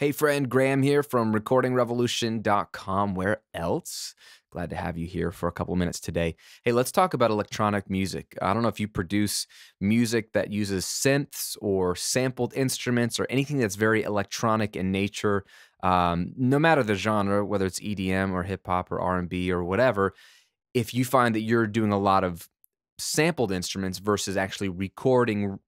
Hey friend, Graham here from recordingrevolution.com. Where else? Glad to have you here for a couple of minutes today. Hey, let's talk about electronic music. I don't know if you produce music that uses synths or sampled instruments or anything that's very electronic in nature. No matter the genre, whether it's EDM or hip hop or R&B or whatever, if you find that you're doing a lot of sampled instruments versus actually recording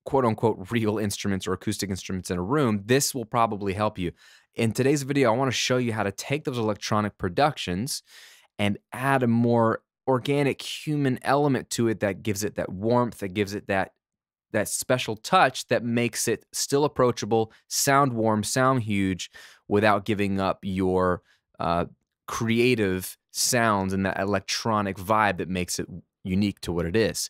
quote unquote real instruments or acoustic instruments in a room, this will probably help you. In today's video, I want to show you how to take those electronic productions and add a more organic human element to it that gives it that warmth, that gives it that special touch that makes it still approachable, sound warm, sound huge, without giving up your creative sounds and that electronic vibe that makes it unique to what it is.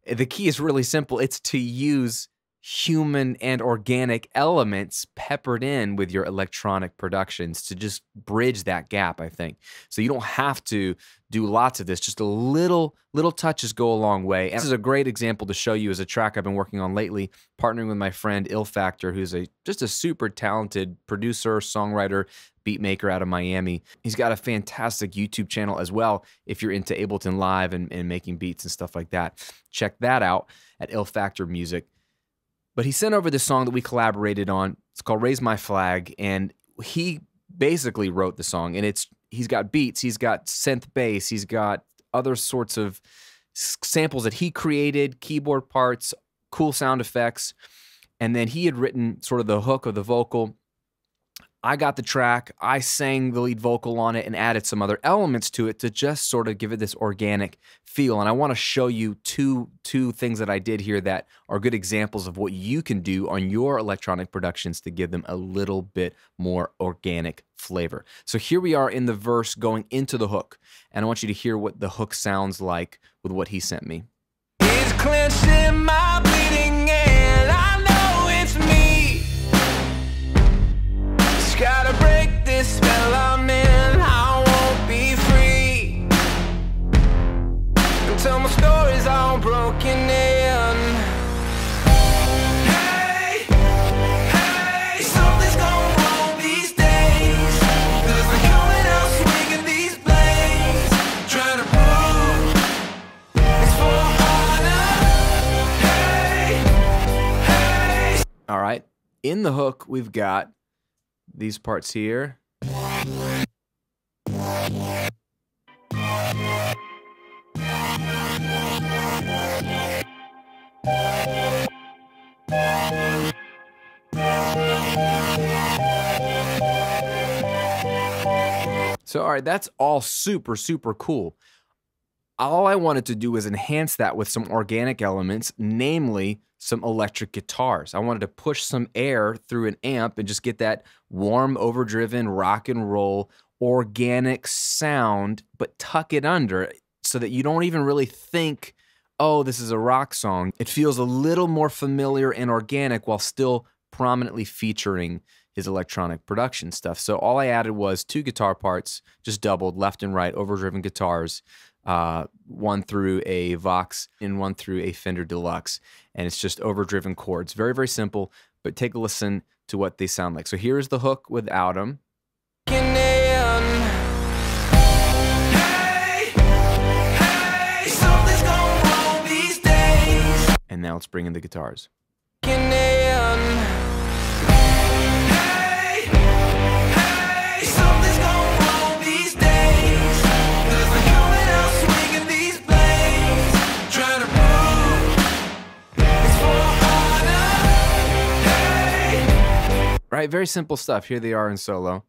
The key is really simple. It's to use human and organic elements peppered in with your electronic productions to just bridge that gap, I think. So you don't have to do lots of this. Just a little touches go a long way. And this is a great example to show you as a track I've been working on lately, partnering with my friend Ill Factor, who's just a super talented producer, songwriter, beat maker out of Miami. He's got a fantastic YouTube channel as well if you're into Ableton Live and making beats and stuff like that. Check that out at Ill Factor Music. But he sent over this song that we collaborated on. It's called Raise My Flag, and he basically wrote the song. And he's got beats, he's got synth bass, he's got other sorts of samples that he created, keyboard parts, cool sound effects. And then he had written sort of the hook of the vocal. I got the track, I sang the lead vocal on it and added some other elements to it to just sort of give it this organic feel. And I want to show you two things that I did here that are good examples of what you can do on your electronic productions to give them a little bit more organic flavor. So here we are in the verse going into the hook, and I want you to hear what the hook sounds like with what he sent me. It's clenching my bleeding and I know it's me. Gotta break this spell I'm in, I won't be free until my story's all broken in. Hey, hey, something's going wrong these days, 'cause we're coming out swinging these blades, trying to prove it's for honor. Hey, hey. All right, in the hook, we've got these parts here. So, all right, that's all super cool. All I wanted to do was enhance that with some organic elements, namely some electric guitars. I wanted to push some air through an amp and just get that warm, overdriven, rock and roll, organic sound, but tuck it under so that you don't even really think, oh, this is a rock song. It feels a little more familiar and organic while still prominently featuring his electronic production stuff. So all I added was 2 guitar parts, just doubled left and right, overdriven guitars, one through a Vox and one through a Fender Deluxe. And it's just overdriven chords. Very simple, but take a listen to what they sound like. So here's the hook without them. And now let's bring in the guitars. Right, very simple stuff. Here they are in solo.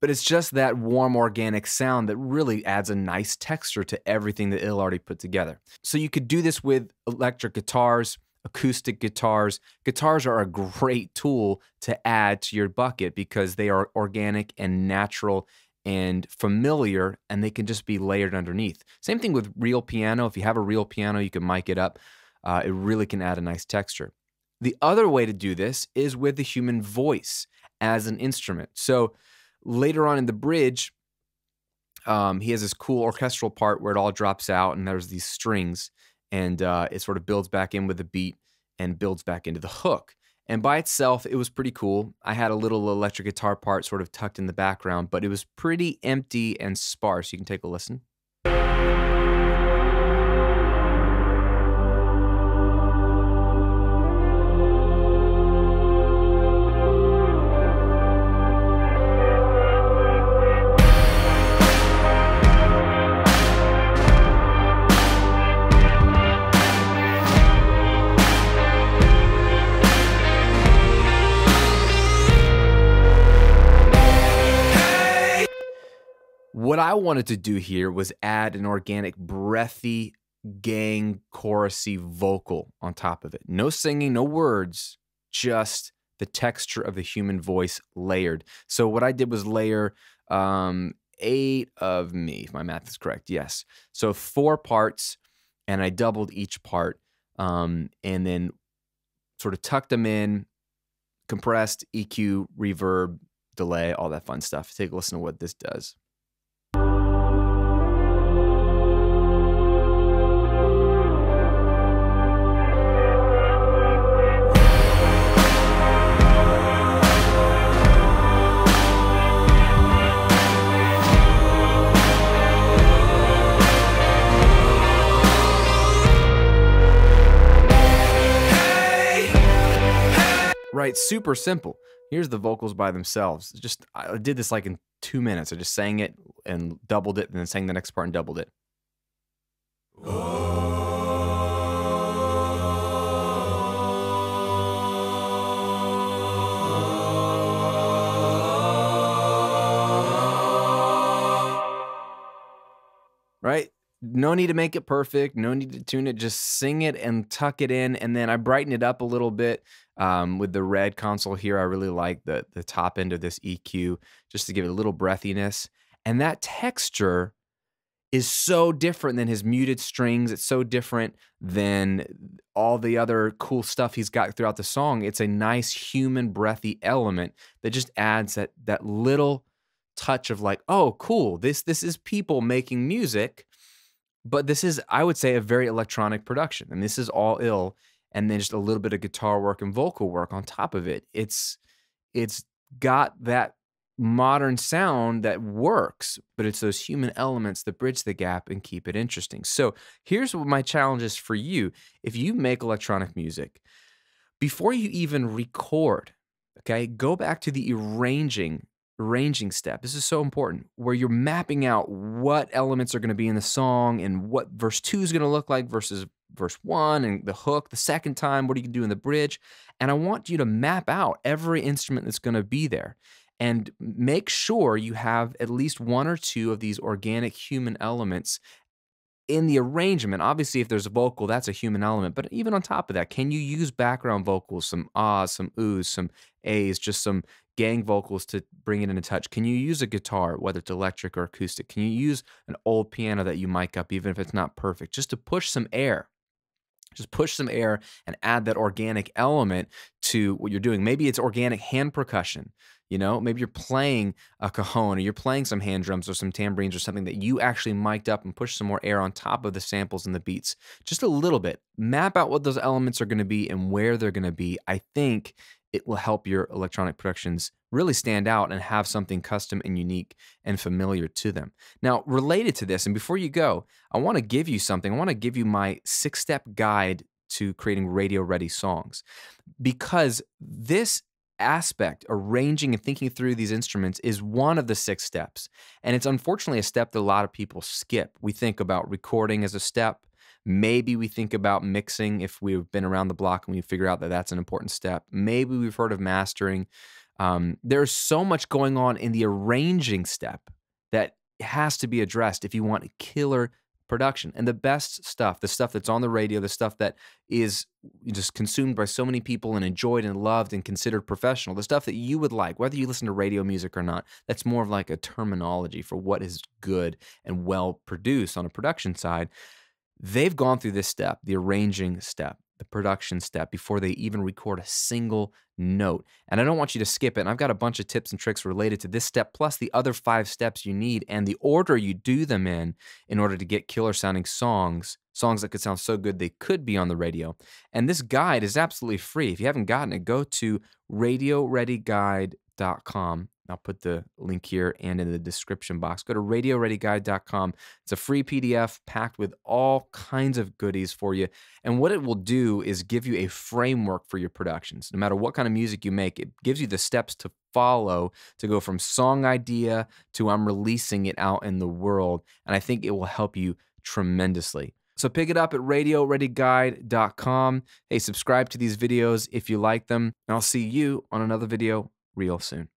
But it's just that warm, organic sound that really adds a nice texture to everything that Ill already put together. So you could do this with electric guitars, acoustic guitars. Guitars are a great tool to add to your bucket because they are organic and natural and familiar, and they can just be layered underneath. Same thing with real piano. If you have a real piano, you can mic it up. It really can add a nice texture. The other way to do this is with the human voice as an instrument. So later on in the bridge, he has this cool orchestral part where it all drops out and there's these strings, and it sort of builds back in with the beat and builds back into the hook. And by itself, it was pretty cool. I had a little electric guitar part sort of tucked in the background, but it was pretty empty and sparse. You can take a listen. What I wanted to do here was add an organic, breathy, gang, chorusy vocal on top of it. No singing, no words, just the texture of the human voice layered. So what I did was layer 8 of me, if my math is correct, yes. So 4 parts, and I doubled each part, and then sort of tucked them in, compressed, EQ, reverb, delay, all that fun stuff. Take a listen to what this does. Right, super simple. Here's the vocals by themselves. Just I did this like in 2 minutes. I just sang it and doubled it, and then sang the next part and doubled it. Right? No need to make it perfect. No need to tune it. Just sing it and tuck it in. And then I brighten it up a little bit with the red console here. I really like the top end of this EQ just to give it a little breathiness. And that texture is so different than his muted strings. It's so different than all the other cool stuff he's got throughout the song. It's a nice human breathy element that just adds that little touch of like, oh, cool. This is people making music. But this is, I would say, a very electronic production. And this is all ill. And then just a little bit of guitar work and vocal work on top of it. It's got that modern sound that works, but it's those human elements that bridge the gap and keep it interesting. So here's what my challenge is for you. If you make electronic music, before you even record, okay, go back to the arranging step. This is so important, where you're mapping out what elements are going to be in the song and what verse 2 is going to look like versus verse 1, and the hook the second time, what are you going to do in the bridge? And I want you to map out every instrument that's going to be there and make sure you have at least 1 or 2 of these organic human elements in the arrangement. Obviously, if there's a vocal, that's a human element. But even on top of that, can you use background vocals, some ahs, some oohs, some a's, just some gang vocals to bring it into touch? Can you use a guitar, whether it's electric or acoustic? Can you use an old piano that you mic up, even if it's not perfect, just to push some air? Just push some air and add that organic element to what you're doing. Maybe it's organic hand percussion. You know, maybe you're playing a cajon or you're playing some hand drums or some tambourines or something that you actually mic'd up and push some more air on top of the samples and the beats. Just a little bit. Map out what those elements are going to be and where they're going to be. I think it will help your electronic productions really stand out and have something custom and unique and familiar to them. Now, related to this, and before you go, I want to give you something. I want to give you my 6-step guide to creating radio-ready songs, because this aspect, arranging and thinking through these instruments, is one of the 6 steps. And it's unfortunately a step that a lot of people skip. We think about recording as a step. Maybe we think about mixing if we've been around the block and we figure out that that's an important step. Maybe we've heard of mastering. There's so much going on in the arranging step that has to be addressed if you want a killer production. And the best stuff, the stuff that's on the radio, the stuff that is just consumed by so many people and enjoyed and loved and considered professional, the stuff that you would like, whether you listen to radio music or not, that's more of like a terminology for what is good and well produced on a production side. They've gone through this step, the arranging step. the production step before they even record a single note. And I don't want you to skip it. And I've got a bunch of tips and tricks related to this step, plus the other 5 steps you need and the order you do them in order to get killer sounding songs that could sound so good they could be on the radio. And this guide is absolutely free. If you haven't gotten it, go to radioreadyguide.com. I'll put the link here and in the description box. Go to radioreadyguide.com. It's a free PDF packed with all kinds of goodies for you. And what it will do is give you a framework for your productions. No matter what kind of music you make, it gives you the steps to follow to go from song idea to I'm releasing it out in the world. And I think it will help you tremendously. So pick it up at radioreadyguide.com. Hey, subscribe to these videos if you like them. And I'll see you on another video real soon.